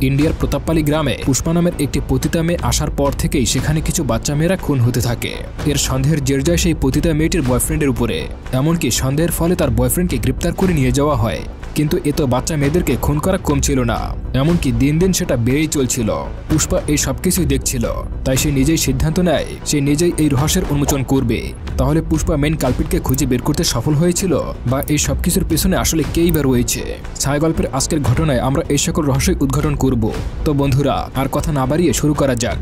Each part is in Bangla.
ইন্ডিয়ার প্রতাপপালি গ্রামে পুষ্পা নামের একটি পতিতা মেয়ে আসার পর থেকেই সেখানে কিছু বাচ্চা মেয়েরা খুন হতে থাকে। এর সন্দেহের জের যায় সেই পতিতা মেয়েটির বয়ফ্রেন্ডের উপরে। এমনকি সন্দেহের ফলে তার বয়ফ্রেন্ডকে গ্রেপ্তার করে নিয়ে যাওয়া হয়। কিন্তু এ তো বাচ্চা মেয়েদেরকে খুন করা কম ছিল না, এমনকি দিন দিন সেটা বেড়েই চলছিল। পুষ্পা এই সবকিছুই দেখছিল, তাই সে নিজেই সিদ্ধান্ত নেয় সে নিজেই এই রহস্যের উন্মোচন করবে। তাহলে পুষ্পা মেইন কালপিটকে খুঁজে বের করতে সফল হয়েছিল, বা এই সবকিছুর পেছনে আসলে কেই বা রয়েছে? ছায়া গল্পের আজকের ঘটনায় আমরা এই সকল রহস্যই উদ্ঘাটন করব। তো বন্ধুরা, আর কথা না বাড়িয়ে শুরু করা যাক।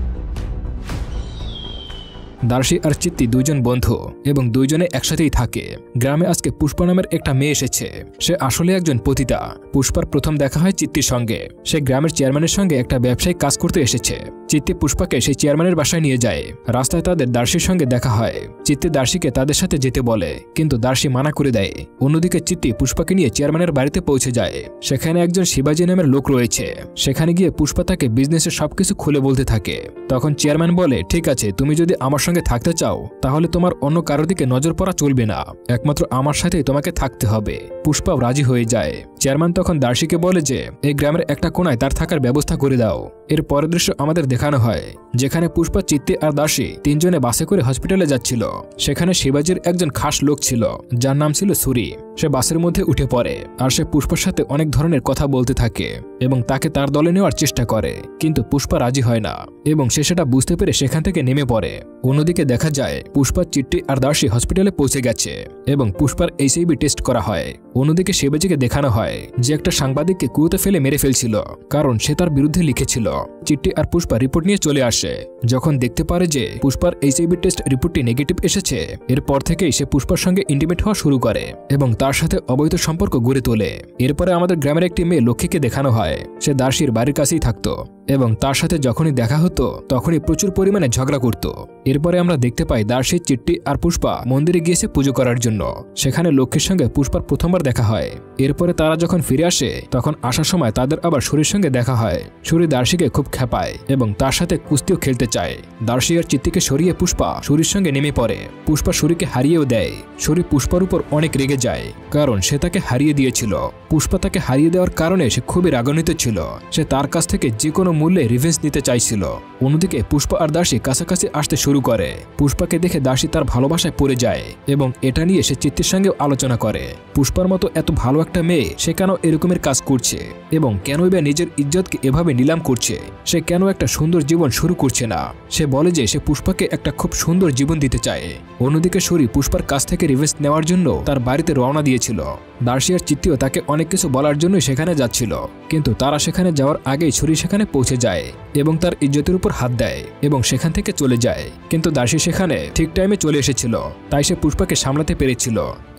দার্শী আর চিত্তি দুইজন বন্ধু এবং দুইজনে একসাথেই থাকে। গ্রামে আজকে পুষ্পা নামের একটা মেয়ে এসেছে। সে আসলে একজন পতিতা। পুষ্পার প্রথম দেখা হয় চিত্তির সঙ্গে। সে গ্রামের চেয়ারম্যানের সঙ্গে একটা ব্যবসায়িক কাজ করতে এসেছে। চিত্তি পুষ্পাকে সেই চেয়ারম্যানের বাসায় নিয়ে যায়। রাস্তায় তাদের দার্শীর সঙ্গে দেখা হয়। চিত্তি দার্শীকে তাদের সাথে যেতে বলে, কিন্তু দার্শী মানা করে দেয়। অন্যদিকে চিত্তি পুষ্পাকে নিয়ে চেয়ারম্যানের বাড়িতে পৌঁছে যায়। সেখানে একজন শিবাজি নামের লোক রয়েছে। সেখানে গিয়ে পুষ্পা তাকে বিজনেসের সবকিছু খুলে বলতে থাকে। তখন চেয়ারম্যান বলে, ঠিক আছে, তুমি যদি আমার সঙ্গে থাকতে চাও তাহলে তোমার অন্য কারোর দিকে নজর পড়া চলবে না, একমাত্র আমার সাথেই তোমাকে থাকতে হবে। পুষ্পাও রাজি হয়ে যায়। চেয়ারম্যান তখন দার্শীকে বলে যে এই গ্রামের একটা কোনায় তার থাকার ব্যবস্থা করে দাও। এর পরের দৃশ্য আমাদের দেখানো হয়, যেখানে পুষ্পা, চিত্তি আর দার্শী তিনজনে বাসে করে হসপিটালে যাচ্ছিল। সেখানে শিবাজির একজন খাস লোক ছিল, যার নাম ছিল সুরি। সে বাসের মধ্যে উঠে পড়ে আর সে পুষ্পার সাথে অনেক ধরনের কথা বলতে থাকে এবং তাকে তার দলে নেওয়ার চেষ্টা করে, কিন্তু পুষ্পা রাজি হয় না এবং সে সেটা বুঝতে পেরে সেখান থেকে নেমে পড়ে। অন্যদিকে দেখা যায় পুষ্পা, চিত্তি আর দার্শী হসপিটালে পৌঁছে গেছে এবং পুষ্পার এইচআইভি টেস্ট করা হয়। অন্যদিকে শিবাজিকে দেখানো হয় যে একটা সাংবাদিককে কুয়োতে ফেলে মেরে ফেলছিল, কারণ সে তার বিরুদ্ধে লিখেছিল। চিত্তি আর পুষ্পা রিপোর্ট নিয়ে চলে আসে। যখন দেখতে পারে যে পুষ্পার এইচআইভি টেস্ট রিপোর্টটি নেগেটিভ এসেছে, এরপর থেকেই সে পুষ্পার সঙ্গে ইন্টিমেট হওয়া শুরু করে এবং তার সাথে অবৈধ সম্পর্ক গড়ে তোলে। এরপরে আমাদের গ্রামের একটি মেয়ে লক্ষ্মীকে দেখানো হয়। সে দার্শীর বাড়ির কাছেই থাকতো এবং তার সাথে যখনই দেখা হতো তখনই প্রচুর পরিমাণে ঝগড়া করত। এরপরে আমরা দেখতে পাই দার্শী, চিত্তি আর পুষ্পা মন্দিরে গিয়েছে পুজো করার জন্য। সেখানে লক্ষ্মীর সঙ্গে পুষ্পার প্রথমবার দেখা হয়। এরপরে তারা যখন ফিরে আসে তখন আসার সময় তাদের আবার সুরির সঙ্গে দেখা হয়। সুরি দার্শীকে খুব খেপায় এবং তার সাথে কুস্তিও খেলতে চায়। দার্শী আর চিত্তিকে সরিয়ে পুষ্পা সুরির সঙ্গে নেমে পড়ে। পুষ্পা সুরিকে হারিয়েও দেয়। সুরি পুষ্পার উপর অনেক রেগে যায়, কারণ সে তাকে হারিয়ে দিয়েছিল। পুষ্পা তাকে হারিয়ে দেওয়ার কারণে সে খুবই রাগান্বিত ছিল। সে তার কাছ থেকে যে কোনো মূল্যে রিভেঞ্জ নিতে চাইছিল। অন্যদিকে পুষ্পা আর দার্শী কাছাকাছি আসতে শুরু করে। পুষ্পাকে দেখে দার্শী তার ভালোবাসায় পড়ে যায় এবং এটা নিয়ে সে চিত্তির সঙ্গেও আলোচনা করে। পুষ্পার মতো এত ভালো একটা মেয়ে সে কেন এরকমের কাজ করছে এবং কেনই বা নিজের ইজ্জতকে এভাবে নিলাম করছে? সে কেন একটা সুন্দর জীবন শুরু করছে না? সে বলে যে সে পুষ্পাকে একটা খুব সুন্দর জীবন দিতে চায়। অন্যদিকে সুরি পুষ্পার কাছ থেকে রিভেঞ্জ নেওয়ার জন্য তার বাড়িতে রওনা দিয়েছিল। দার্শী আর চিত্তিও তাকে অনেক কিছু বলার জন্যই সেখানে যাচ্ছিল, কিন্তু তারা সেখানে যাওয়ার আগেই ছুরি সেখানে পৌঁছে যায় এবং তার ইজ্জতের উপর হাত দেয় এবং সেখান থেকে চলে যায়। কিন্তু দার্শী সেখানে ঠিক টাইমে চলে এসেছিল, তাই সে পুষ্পাকে সামলাতে পেরেছিল।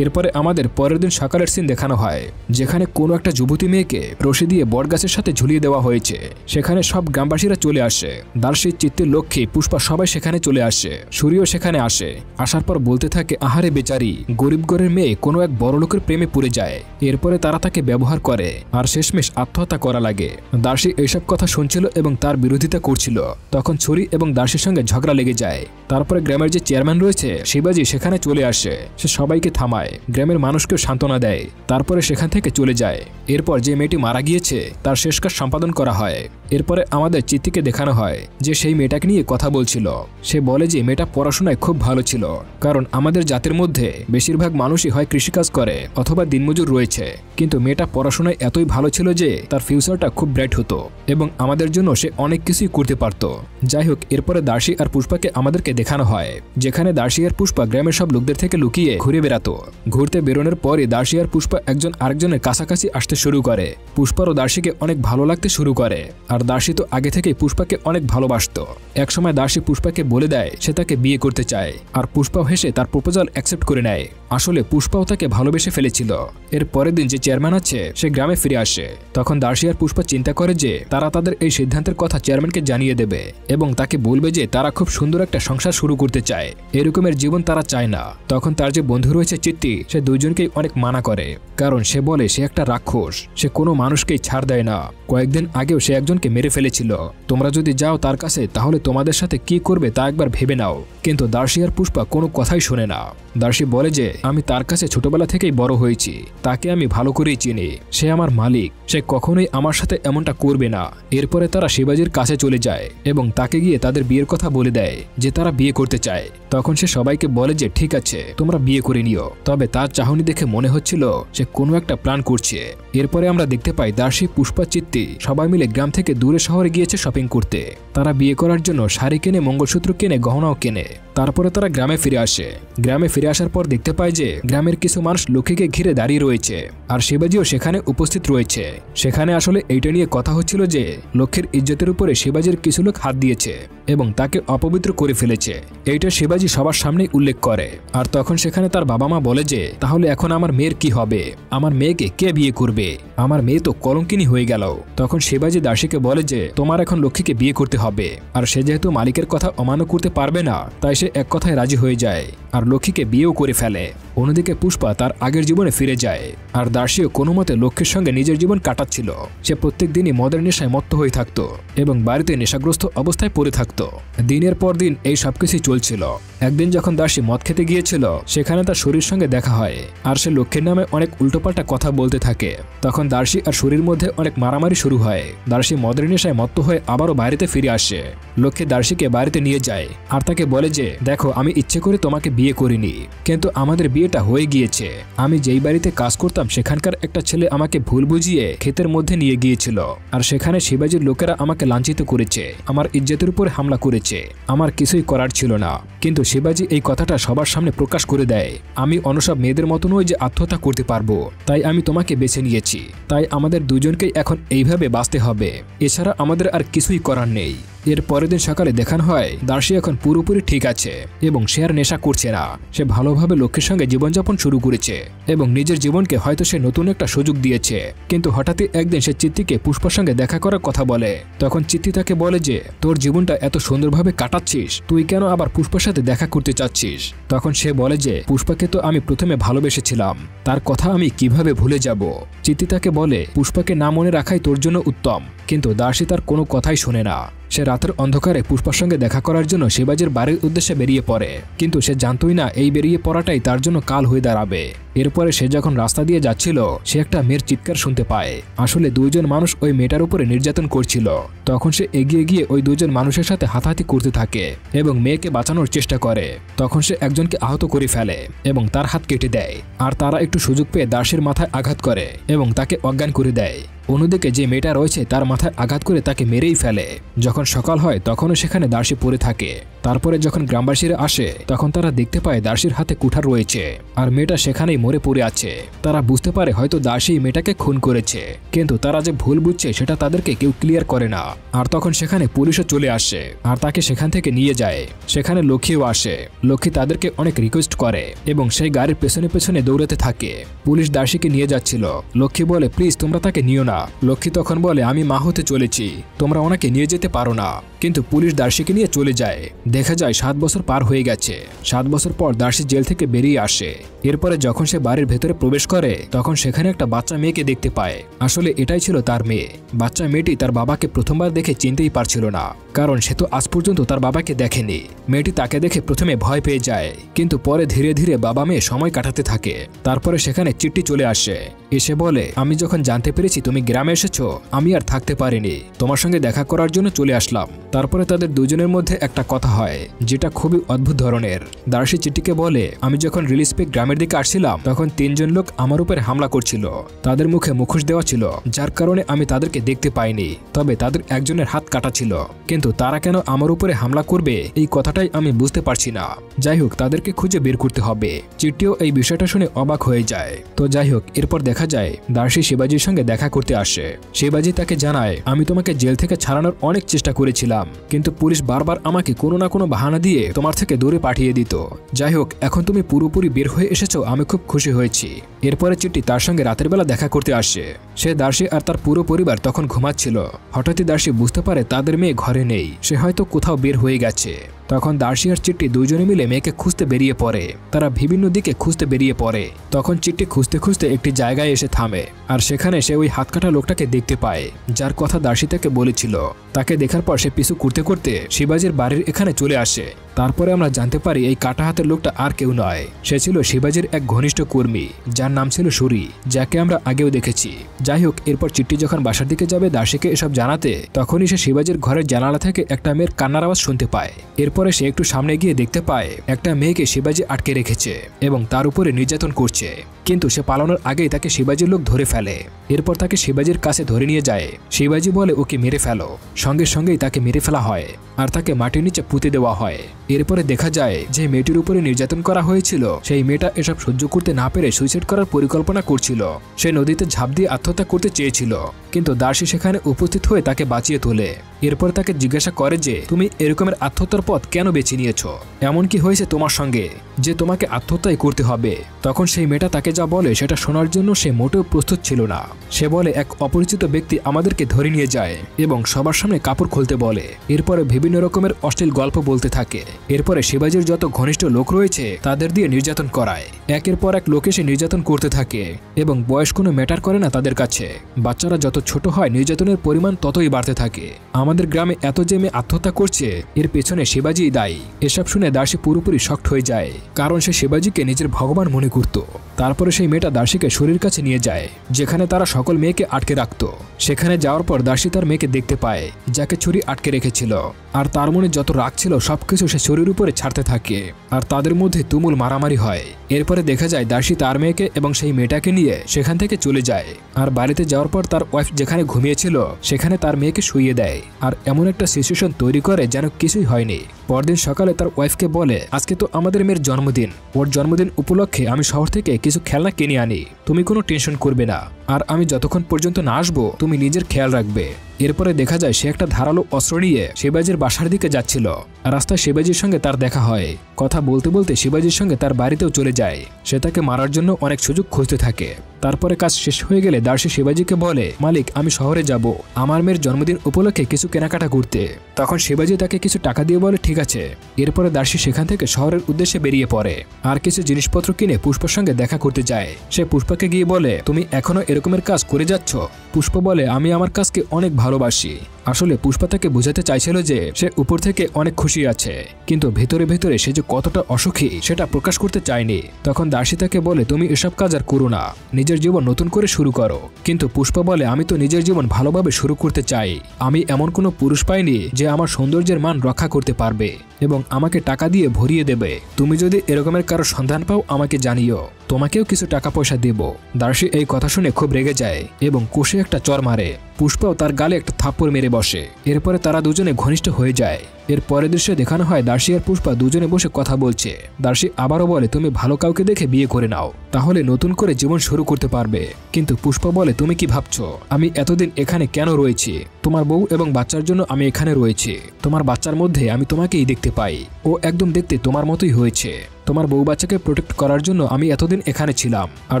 এরপরে আমাদের পরের দিন সকালের সিন দেখানো হয়, যেখানে কোনো একটা যুবতী মেয়েকে রশি দিয়ে বটগাছের সাথে ঝুলিয়ে দেওয়া হয়েছে। সেখানে সব গ্রামবাসীরা চলে আসে। দার্শী, চিত্তি, লক্ষ্মী, পুষ্পা সবাই সেখানে চলে আসে। সুরিও সেখানে আসে। আসার পর বলতে থাকে, আহারে বেচারি, গরিব ঘরের মেয়ে কোনো এক বড় লোকের প্রেমে পড়ে যায়। এরপরে তারা তাকে ব্যবহার করে আর শেষমেশ আত্মহত্যা করা লাগে। দার্শী এইসব কথা শুনছিল এবং তার বিরোধিতা করছিল। তখন ছুরি এবং দার্শীর সঙ্গে ঝগড়া লেগে যায়। তারপরে গ্রামের যে চেয়ারম্যান রয়েছে শিবাজি সেখানে চলে আসে। সে সবাইকে থামায়, গ্রামের মানুষকেও সান্ত্বনা দেয়, তারপরে সেখান থেকে চলে যায়। এরপর যে মেয়েটি মারা গিয়েছে তার শেষ কাজ সম্পাদন করা হয়। এরপরে আমাদের চিত্তিকে দেখানো হয় যে সেই মেয়েটাকে নিয়ে কথা বলছিল। সে বলে যে মেয়েটা পড়াশোনায় খুব ভালো ছিল, কারণ আমাদের জাতির মধ্যে বেশিরভাগ মানুষই হয় কৃষিকাজ করে অথবা দিনমজুর রয়েছে, কিন্তু মেয়েটা পড়াশোনায় এতই ভালো ছিল যে তার ফিউচারটা খুব ব্রাইট হতো এবং আমাদের জন্য সে অনেক কিছুই করতে পারত। যাই হোক, এরপরে দার্শী আর পুষ্পাকে আমাদেরকে দেখানো হয়, যেখানে দার্শী আর পুষ্পা গ্রামের সব লোকদের থেকে লুকিয়ে ঘুরে বেড়াতো। ঘুরতে বেরোনোর পরে দার্শী আর পুষ্পা একজন আরেকজনের কাছাকাছি আসতে শুরু করে। পুষ্পারও দার্শীকে অনেক ভালো লাগতে শুরু করে, আর দার্শী তো আগে থেকেই পুষ্পাকে অনেক ভালোবাসত। একসময় দার্শী পুষ্পাকে বলে দেয় সে তাকে বিয়ে করতে চায়, আর পুষ্পাও হেসে তার প্রপোজাল অ্যাকসেপ্ট করে নেয়। আসলে পুষ্পাও তাকে ভালোবেসে ফেলেছিল। এর পরের দিন যে চেয়ারম্যান আছে সে গ্রামে ফিরে আসে। তখন দার্শী আর পুষ্পা চিন্তা করে যে তারা তাদের এই সিদ্ধান্তের কথা চেয়ারম্যানকে জানিয়ে দেবে এবং তাকে বলবে যে তারা খুব সুন্দর একটা সংসার শুরু করতে চায়, এরকমের জীবন তারা চায় না। তখন তার যে বন্ধু রয়েছে চিত্তি, সে দুইজনকেই অনেক মানা করে, কারণ সে বলে সে একটা রাক্ষস, সে কোনো মানুষকেই ছাড় দেয় না। কয়েকদিন আগেও সে একজনকে মেরে ফেলেছিল। তোমরা যদি যাও তার কাছে তাহলে তোমাদের সাথে কি করবে তা একবার ভেবে নাও। কিন্তু দার্শী আর পুষ্পা কোনো কথাই শোনে না। দার্শী বলে যে আমি তার কাছে ছোটবেলা থেকেই বড় হয়েছি, তাকে আমি ভালো করেই চিনি, সে আমার মালিক, সে কখনোই আমার সাথে এমনটা করবে না। এরপরে তারা শিবাজির কাছে চলে যায় এবং তাকে গিয়ে তাদের বিয়ের কথা বলে দেয় যে তারা বিয়ে করতে চায়। তখন সে সবাইকে বলে যে ঠিক আছে, তোমরা বিয়ে করে নিও। তবে তার চাহনি দেখে মনে হচ্ছিল সে কোনো একটা প্ল্যান করছে। এরপরে আমরা দেখতে পাই দাসী, পুষ্পা, চিত্তি সবাই মিলে গ্রাম থেকে দূরে শহরে গিয়েছে শপিং করতে। তারা বিয়ে করার জন্য শাড়ি কেনে, মঙ্গলসূত্র কেনে, গহনাও কেনে। তারপরে তারা গ্রামে ফিরে আসে। গ্রামে ফিরে আসার পর দেখতে পায় যে গ্রামের কিছু মানুষ লক্ষ্মীকে ঘিরে দাঁড়িয়ে রয়েছে আর শিবাজিও সেখানে উপস্থিত রয়েছে। সেখানে আসলে এইটা নিয়ে কথা হচ্ছিল যে লক্ষ্মীর ইজ্জতের উপরে শিবাজির কিছু লোক হাত দিয়েছে এবং তাকে অপবিত্র করে ফেলেছে। এইটা শিবাজি সবার সামনেই উল্লেখ করে। আর তখন সেখানে তার বাবা মা বলে যে তাহলে এখন আমার মেয়ের কি হবে, আমার মেয়েকে কে বিয়ে করবে, আমার মেয়ে তো কলঙ্কিনী হয়ে গেল। তখন শিবাজি দাসীকে বলে যে তোমার এখন লক্ষ্মীকে বিয়ে করতে হবে। আর সে যেহেতু মালিকের কথা অমান্য করতে পারবে না, তাই সে এক কথায় রাজি হয়ে যায় আর লক্ষ্মীকে বিয়েও করে ফেলে। অন্যদিকে পুষ্পা তার আগের জীবনে ফিরে যায় আর দাসীও কোনো মতে লক্ষ্মীর সঙ্গে নিজের জীবন কাটাচ্ছিল। সে প্রত্যেক দিনই মদের নেশায় মত্ত হয়ে থাকতো এবং বাড়িতে নেশাগ্রস্ত অবস্থায় পড়ে থাকতো। দিনের পর দিন এই সবকিছুই চলছিল। একদিন যখন দাসী মদ খেতে গিয়েছিল, সেখানে তার শরীর সঙ্গে দেখা হয় আর সে লক্ষ্মীর নামে অনেক উল্টোপাল্টা কথা বলতে থাকে। তখন দাসী আর শরীর মধ্যে অনেক মারামারি শুরু হয়। দাসী মদের নেশায় মত্ত হয়ে আবারও বাড়িতে ফিরে আসে। লক্ষ্মী দাসীকে বাড়িতে নিয়ে যায় আর তাকে বলে যে দেখো, আমি ইচ্ছে করে তোমাকে বিয়ে করিনি, কিন্তু আমাদের বিয়েটা হয়ে গিয়েছে। আমি যেই বাড়িতে কাজ করতাম সেখানকার একটা ছেলে আমাকে ভুল বুঝিয়ে ক্ষেতের মধ্যে নিয়ে গিয়েছিল আর সেখানে শিবাজির লোকেরা আমাকে লাঞ্ছিত করেছে, আমার ইজ্জতের উপরে হামলা করেছে। আমার কিছুই করার ছিল না, কিন্তু শিবাজি এই কথাটা সবার সামনে প্রকাশ করে দেয়। আমি অনসব মেয়েদের মতো নই যে আত্মহত্যা করতে পারবো, তাই আমি তোমাকে বেছে নিয়েছি। তাই আমাদের দুজনকেই এখন এইভাবে বাঁচতে হবে, এছাড়া আমাদের আর কিছুই করার নেই। এর পরের দিন সকালে দেখানো হয় দাসী এখন পুরোপুরি ঠিক আছে এবং সে আর নেশা করছে না। সে ভালোভাবে লক্ষ্মীর সঙ্গে জীবনযাপন শুরু করেছে এবং নিজের জীবনকে হয়তো সে নতুন একটা সুযোগ দিয়েছে। কিন্তু হঠাৎই একদিন সে চিত্তিকে পুষ্পার সঙ্গে দেখা করার কথা বলে। তখন চিত্তি তাকে বলে যে তোর জীবনটা এত সুন্দরভাবে কাটাচ্ছিস, তুই কেন আবার পুষ্পার সাথে দেখা করতে চাচ্ছিস? তখন সে বলে যে পুষ্পাকে তো আমি প্রথমে ভালোবেসেছিলাম, তার কথা আমি কিভাবে ভুলে যাব। চিত্তি তাকে বলে পুষ্পাকে না মনে রাখাই তোর জন্য উত্তম। কিন্তু দাসী তার কোনো কথাই শোনে না। সে রাতের অন্ধকারে পুষ্পার সঙ্গে দেখা করার জন্য শিবাজির বাড়ির উদ্দেশ্যে বেরিয়ে পড়ে, কিন্তু সে জানতই না এই বেরিয়ে পড়াটাই তার জন্য কাল হয়ে দাঁড়াবে। এরপরে সে যখন রাস্তা দিয়ে যাচ্ছিল, সে একটা মেয়ের চিৎকার শুনতে পায়। আসলে দুইজন মানুষ ওই মেয়েটার উপরে নির্যাতন করছিল। তখন সে এগিয়ে গিয়ে ওই দুজন মানুষের সাথে হাতাহাতি করতে থাকে এবং মেয়েকে বাঁচানোর চেষ্টা করে। তখন সে একজনকে আহত করে ফেলে এবং তার হাত কেটে দেয়। আর তারা একটু সুযোগ পেয়ে দাসীর মাথায় আঘাত করে এবং তাকে অজ্ঞান করে দেয়। অন্যদিকে যে মেয়েটা রয়েছে তার মাথায় আঘাত করে তাকে মেরেই ফেলে। যখন সকাল হয় তখনও সেখানে দাসী পড়ে থাকে। তারপরে যখন গ্রামবাসীরা আসে তখন তারা দেখতে পায় দাসীর হাতে কুঠার রয়েছে আর মেয়েটা সেখানেই মরে পড়ে আছে। তারা বুঝতে পারে হয়তো দাসী মেয়েটাকে খুন করেছে, কিন্তু তারা যে ভুল বুঝছে সেটা তাদেরকে কেউ ক্লিয়ার করে না। আর তখন সেখানে পুলিশও চলে আসে আর তাকে সেখান থেকে নিয়ে যায়। সেখানে লক্ষ্মীও আসে। লক্ষ্মী তাদেরকে অনেক রিকোয়েস্ট করে এবং সেই গাড়ির পেছনে পেছনে দৌড়াতে থাকে। পুলিশ দাসীকে নিয়ে যাচ্ছিল। লক্ষ্মী বলে প্লিজ তোমরা তাকে নিও না। লক্ষ্মী তখন বলে আমি মা হতে চলেছি, তোমরা ওনাকে নিয়ে যেতে পারো না। কিন্তু পুলিশ দাসীকে নিয়ে চলে যায়। দেখা যায় 7 বছর পার হয়ে গেছে। 7 বছর পর দাসী জেল থেকে বেরিয়ে আসে। এরপরে যখন সে বাড়ির ভেতরে প্রবেশ করে তখন সেখানে একটা বাচ্চা মেয়েকে দেখতে পায়। আসলে এটাই ছিল তার মেয়ে। বাচ্চা মেয়েটি তার বাবাকে প্রথমবার দেখে চিনতেই পারছিল না, কারণ সে তো আজ পর্যন্ত তার বাবাকে দেখেনি। মেয়েটি তাকে দেখে প্রথমে ভয় পেয়ে যায়, কিন্তু পরে ধীরে ধীরে বাবা মেয়ে সময় কাটাতে থাকে। তারপরে সেখানে চিঠি চলে আসে। এসে বলে আমি যখন জানতে পেরেছি তুমি গ্রামে এসেছো, আমি আর থাকতে পারিনি, তোমার সঙ্গে দেখা করার জন্য চলে আসলাম। তারপরে তাদের দুজনের মধ্যে একটা কথা হয় যেটা খুবই অদ্ভুত ধরনের। দাসী চিঠিকে বলে আমি যখন রিলিজ পেয়ে গ্রামের দিকে আসছিলাম তখন 3 জন লোক আমার উপর হামলা করছিল। তাদের মুখে মুখোশ দেওয়া ছিল, যার কারণে আমি তাদেরকে দেখতে পাইনি। তবে তাদের একজনের হাত কাটা ছিল, কিন্তু তারা কেন আমার উপরে হামলা করবে এই কথাটাই আমি বুঝতে পারছি না। যাই হোক, তাদেরকে খুঁজে বের করতে হবে। চিঠিও এই বিষয়টা শুনে অবাক হয়ে যায়। তো যাই হোক, এরপর দেখা যায় দাসী শিবাজির সঙ্গে দেখা করতে আসে। শিবাজি তাকে জানায় আমি তোমাকে জেল থেকে ছাড়ানোর অনেক চেষ্টা করেছিলাম, কিন্তু পুলিশ বারবার আমাকে কোনো না কোনো বাহানা দিয়ে তোমার থেকে দূরে পাঠিয়ে দিত। যাই হোক, এখন তুমি পুরোপুরি বের হয়ে এসেছো, আমি খুব খুশি হয়েছি। এরপরে চিঠি তার সঙ্গে রাতের বেলা দেখা করতে আসে। সে দাসী আর তার পুরো পরিবার তখন ঘুমাচ্ছিল। হঠাৎই দাসী বুঝতে পারে তাদের মেয়ে ঘরে নেই, সে হয়তো কোথাও বের হয়ে গেছে। তখন দাসী আর চিঠি দুইজনে মিলে মেয়েকে খুঁজতে বেরিয়ে পড়ে। তারা বিভিন্ন দিকে খুঁজতে বেরিয়ে পড়ে। তখন চিঠি খুঁজতে খুঁজতে একটি জায়গায় এসে থামে আর সেখানে সে ওই হাতকাটা লোকটাকে দেখতে পায়, যার কথা দাসী তাকে বলেছিল। তাকে দেখার পর সে পিছু করতে করতে শিবাজির বাড়ির এখানে চলে আসে তারপরে আমরা জানতে পারি এই কাটা হাতের লোকটা আর কেউ নয়, সে ছিল শিবাজির এক ঘনিষ্ঠ কর্মী যার নাম ছিল সুরি, যাকে আমরা আগেও দেখেছি। যাই হোক, এরপর চিট্টি যখন বাসার দিকে যাবে দার্শিকে এসব জানাতে, তখনই সে শিবাজির ঘরের জানালা থেকে একটা মেয়ের কান্নার আওয়াজ শুনতে পায়। এরপরে সে একটু সামনে গিয়ে দেখতে পায় একটা মেয়েকে শিবাজি আটকে রেখেছে এবং তার উপরে নির্যাতন করছে, কিন্তু সে পালানোর আগেই তাকে শিবাজির লোক ধরে ফেলে। এরপর তাকে শিবাজির কাছে ধরে নিয়ে যায়। শিবাজি বলে ওকে মেরে ফেলো। সঙ্গে সঙ্গেই তাকে মেরে ফেলা হয় আর তাকে মাটির নিচে পুঁতে দেওয়া হয়। এরপরে দেখা যায় যে মেয়েটির উপরে নির্যাতন করা হয়েছিল সেই মেয়েটা এসব সহ্য করতে না পেরে সুইসাইড করার পরিকল্পনা করছিল। সে নদীতে ঝাঁপ দিয়ে আত্মহত্যা করতে চেয়েছিল, কিন্তু দার্শি সেখানে উপস্থিত হয়ে তাকে বাঁচিয়ে তোলে। এরপর তাকে জিজ্ঞাসা করে যে তুমি এরকমের আত্মহত্যার পথ কেন বেছে নিয়েছো, এমন কি হয়েছে তোমার সঙ্গে যে তোমাকে আত্মহত্যাই করতে হবে? তখন সেই মেয়েটা তাকে যা বলে সেটা শোনার জন্য সে মোটেও প্রস্তুত ছিল না। সে বলে এক অপরিচিত ব্যক্তি আমাদেরকে ধরে নিয়ে যায় এবং সবার সামনে কাপড় খুলতে বলে। এরপরে বিভিন্ন রকমের অশ্লীল গল্প বলতে থাকে। এরপরে শিবাজির যত ঘনিষ্ঠ লোক রয়েছে তাদের দিয়ে নির্যাতন করায়। একের পর এক লোক এসে নির্যাতন করতে থাকে এবং বয়স কোনো ম্যাটার করে না তাদের কাছে। বাচ্চারা যত ছোট হয় নির্যাতনের পরিমাণ ততই বাড়তে থাকে। আমাদের গ্রামে এত যে মেয়ে আত্মহত্যা করছে এর পেছনে শিবাজিই দায়ী। এসব শুনে দার্শি পুরোপুরি শক্ট হয়ে যায়, কারণ সে শিবাজিকে নিজের ভগবান মনে করত। তারপরে সেই মেয়েটা দার্শিকে শরীর কাছে নিয়ে যায়, যেখানে তারা সকল মেয়েকে আটকে রাখত। সেখানে যাওয়ার পর দার্শি তার মেয়েকে দেখতে পায় যাকে ছুরি আটকে রেখেছিল, আর তার মনে যত রাগ ছিল সবকিছু সে শরীর উপরে ছাড়তে থাকে আর তাদের মধ্যে তুমুল মারামারি হয়। এরপরে দেখা যায় দার্শি তার মেয়েকে এবং সেই মেয়েটাকে নিয়ে সেখান থেকে চলে যায়, আর বাড়িতে যাওয়ার পর তার ওয়াইফ যেখানে ঘুমিয়েছিল সেখানে তার মেয়েকে শুইয়ে দেয় আর এমন একটা সিচুয়েশন তৈরি করে যেন কিছুই হয়নি। পরদিন সকালে তার ওয়াইফকে বলে আজকে তো আমাদের মেয়ের জন্মদিন, ওর জন্মদিন উপলক্ষে আমি শহর থেকে কিছু খেলনা কিনে আনি, তুমি কোনো টেনশন করবে না, আর আমি যতক্ষণ পর্যন্ত না আসবো তুমি নিজের খেয়াল রাখবে। এরপরে দেখা যায় সে একটা ধারালো অস্ত্র নিয়ে শিবাজির বাসার দিকে যাচ্ছিল। রাস্তায় শিবাজির সঙ্গে তার দেখা হয়। কথা বলতে বলতে শিবাজির সঙ্গে তার বাড়িতেও চলে যায়। সে তাকে মারার জন্য অনেক সুযোগ খুঁজতে থাকে। তারপরে কাজ শেষ হয়ে গেলে দার্শি শিবাজিকে বলে মালিক আমি শহরে যাব আমার মেয়ের জন্মদিন উপলক্ষে কিছু কেনাকাটা করতে। তখন শিবাজি তাকে কিছু টাকা দিয়ে বলে ঠিক আছে। এরপরে দার্শি সেখান থেকে শহরের উদ্দেশ্যে বেরিয়ে পড়ে আর কিছু জিনিসপত্র কিনে পুষ্পার সঙ্গে দেখা করতে যায়। সে পুষ্পাকে গিয়ে বলে তুমি এখনো এরকমের কাজ করে যাচ্ছ? পুষ্পা বলে আমি আমার কাজকে অনেক ভালোবাসি। আসলে পুষ্পা তাকে বোঝাতে চাইছিল যে সে উপর থেকে অনেক খুশি আছে, কিন্তু ভেতরে ভেতরে সে যে কতটা অসুখী সেটা প্রকাশ করতে চায়নি। তখন দার্শি তাকে বলে তুমি এসব কাজ আর করো না, নিজের জীবন নতুন করে শুরু করো। কিন্তু পুষ্পা বলে আমি তো নিজের জীবন ভালোভাবে শুরু করতে চাই। আমি এমন কোনো পুরুষ পাইনি যে আমার সৌন্দর্যের মান রক্ষা করতে পারবে এবং আমাকে টাকা দিয়ে ভরিয়ে দেবে। তুমি যদি এরকমের কারো সন্ধান পাও আমাকে জানিও, তোমাকেও কিছু টাকা পয়সা দেব। দার্শি এই কথা শুনে খুব রেগে যায় এবং কষে একটা চর মারে। পুষ্পাও তার গালে একটা থাপ্পড় মেরে বসে। এরপরে তারা দুজনে ঘনিষ্ঠ হয়ে যায়। এর পরের দৃশ্যে দেখানো হয় দার্শি আর পুষ্পা দুজনে বসে কথা বলছে। দার্শি আবারও বলে তুমি ভালো কাউকে দেখে বিয়ে করে নাও, তাহলে নতুন করে জীবন শুরু করতে পারবে। কিন্তু পুষ্পা বলে তুমি কি ভাবছো আমি এতদিন এখানে কেন রয়েছি? তোমার বউ এবং বাচ্চার জন্য আমি এখানে রয়েছি। তোমার বাচ্চার মধ্যে আমি তোমাকেই দেখতে পাই, ও একদম দেখতে তোমার মতোই হয়েছে। তোমার বউ বাচ্চাকে প্রোটেক্ট করার জন্য আমি এতদিন এখানে ছিলাম, আর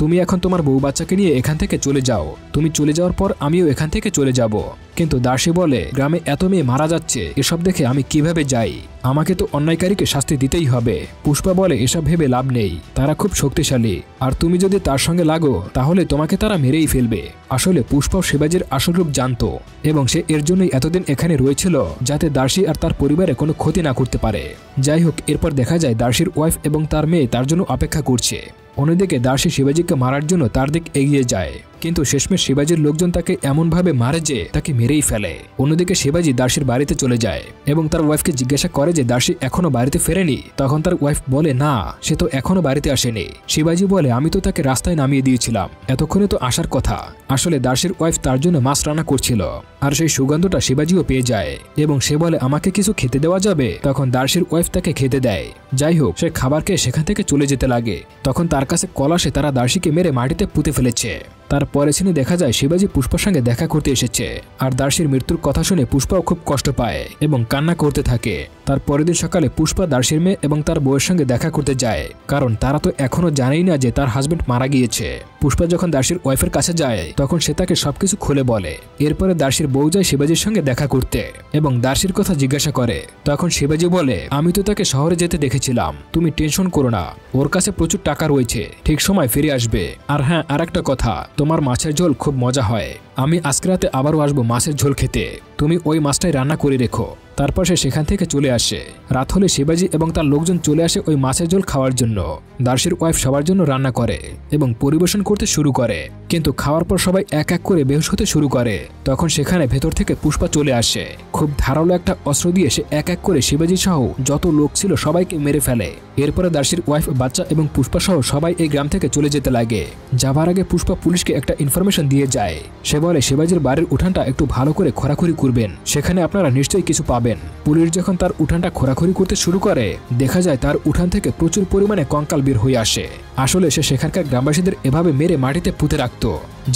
তুমি এখন তোমার বউ বাচ্চাকে নিয়ে এখান থেকে চলে যাও। তুমি চলে যাওয়ার পর আমিও এখান থেকে চলে যাব। কিন্তু দার্শি বলে গ্রামে এত মেয়ে মারা যাচ্ছে, এসব দেখে আমি কিভাবে যাই? আমাকে তো অন্যায়কারীকে শাস্তি দিতেই হবে। পুষ্পা বলে এসব ভেবে লাভ নেই, তারা খুব শক্তিশালী, আর তুমি যদি তার সঙ্গে লাগো তাহলে তোমাকে তারা মেরেই ফেলবে। আসলে পুষ্পাও শিবাজির আসল রূপ জানতো এবং সে এর জন্যই এতদিন এখানে রয়েছিল যাতে দার্শি আর তার পরিবারে কোনো ক্ষতি না করতে পারে। যাই হোক, এরপর দেখা যায় দার্শির ওয়াইফ এবং তার মেয়ে তার জন্য অপেক্ষা করছে। অন্যদিকে দার্শি শিবাজিকে মারার জন্য তার দিক এগিয়ে যায়, কিন্তু শেষমেশ শিবাজির লোকজন তাকে এমনভাবে মারে যে তাকে মেরেই ফেলে। অন্যদিকে শিবাজি দার্শির বাড়িতে চলে যায় এবং তার ওয়াইফকে জিজ্ঞাসা করে যে দার্শি এখনো বাড়িতে ফেরেনি। তখন তার ওয়াইফ বলে না, সে তো এখনো বাড়িতে আসেনি। শিবাজি বলে আমি তো তাকে রাস্তায় নামিয়ে দিয়েছিলাম, এতক্ষণে তো আসার কথা। আসলে দার্শির ওয়াইফ তার জন্য মাছ রান্না করছিল, আর সেই সুগন্ধটা শিবাজিও পেয়ে যায় এবং সে বলে আমাকে কিছু খেতে দেওয়া যাবে? তখন দার্শির ওয়াইফ তাকে খেতে দেয়। যাই হোক, সে খাবার খেয়ে সেখান থেকে চলে যেতে লাগে। তখন তার কাছে কল আসে তারা দার্শিকে মেরে মাটিতে পুঁতে ফেলেছে। তারপরে সিনে দেখা যায় শিবাজি পুষ্পার সঙ্গে দেখা করতে এসেছে, আর দার্শির মৃত্যুর কথা শুনে পুষ্পাও খুব কষ্ট পায় এবং কান্না করতে থাকে। তার পরের দিন সকালে পুষ্পা দার্শির মেয়ে এবং তার বউয়ের সঙ্গে দেখা করতে যায়, কারণ তারা তো এখনো জানেই না যে তার হাজবেন্ড মারা গিয়েছে। পুষ্পা যখন দার্শির ওয়াইফের কাছে যায় তখন সে তাকে সবকিছু খুলে বলে। এরপরে দার্শির বউ যায় শিবাজির সঙ্গে দেখা করতে এবং দার্শির কথা জিজ্ঞাসা করে। তখন শিবাজি বলে আমি তো তাকে শহরে যেতে দেখেছিলাম, তুমি টেনশন করো না, ওর কাছে প্রচুর টাকা রয়েছে, ঠিক সময় ফিরে আসবে। আর হ্যাঁ, আর একটা কথা, তোমার মাছের ঝোল খুব মজা হয়। আমি আজকে রাতে আবারও আসবো মাছের ঝোল খেতে, তুমি ওই মাছটাই রান্না করে রেখো। তারপর সে সেখান থেকে চলে আসে। রাত হলে শিবাজি এবং তার লোকজন চলে আসে ওই মাছের ঝোল খাওয়ার জন্য। দার্সির ওয়াইফ সবার জন্য রান্না করে এবং পরিবেশন করতে শুরু করে, কিন্তু খাওয়ার পর সবাই এক এক করে বেহুশ হতে শুরু করে। তখন সেখানে ভেতর থেকে পুষ্পা চলে আসে। খুব ধারালো একটা অস্ত্র দিয়ে সে এক এক করে শিবাজি সহ যত লোক ছিল সবাইকে মেরে ফেলে। এরপরে দার্সির ওয়াইফ, বাচ্চা এবং পুষ্পা সহ সবাই এই গ্রাম থেকে চলে যেতে লাগে। যাবার আগে পুষ্পা পুলিশকে একটা ইনফরমেশন দিয়ে যায়। সে বলে শিবাজির বাড়ির উঠানটা একটু ভালো করে খোঁড়াখুড়ি করবেন, সেখানে আপনারা নিশ্চয়ই কিছু পাবেন। পুলিশ যখন তার উঠানটা খোঁড়াখুড়ি করতে শুরু করে, দেখা যায় তার উঠান থেকে প্রচুর পরিমাণে কঙ্কাল বের হয়ে আসে। আসলে সে সেখানকার গ্রামবাসীদের এভাবে মেরে মাটিতে পুঁতে রাখত।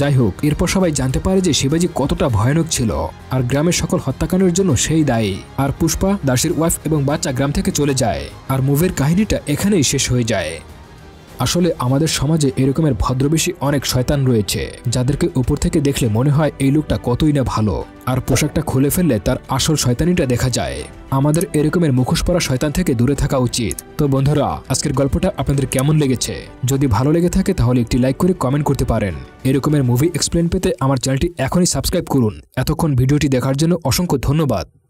যাই হোক, এরপর সবাই জানতে পারে যে শিবাজি কতটা ভয়ানক ছিল, আর গ্রামের সকল হত্যাকাণ্ডের জন্য সেই দায়ী। আর পুষ্পা, দার্সির ওয়াইফ এবং বাচ্চা গ্রাম থেকে চলে যায়। আর মুভির কাহিনীটা এখানেই শেষ হয়ে যায়। আসলে আমাদের সমাজে এরকমের ভদ্রবেশী অনেক শয়তান রয়েছে, যাদেরকে উপর থেকে দেখলে মনে হয় এই লোকটা কতই না ভালো, আর পোশাকটা খুলে ফেললে তার আসল শয়তানিটা দেখা যায়। আমাদের এরকমের মুখোশ পরা শয়তান থেকে দূরে থাকা উচিত। তো বন্ধুরা, আজকের গল্পটা আপনাদের কেমন লেগেছে? যদি ভালো লেগে থাকে তাহলে একটি লাইক করে কমেন্ট করতে পারেন। এরকমের মুভি এক্সপ্লেন পেতে আমার চ্যানেলটি এখনই সাবস্ক্রাইব করুন। এতক্ষণ ভিডিওটি দেখার জন্য অসংখ্য ধন্যবাদ।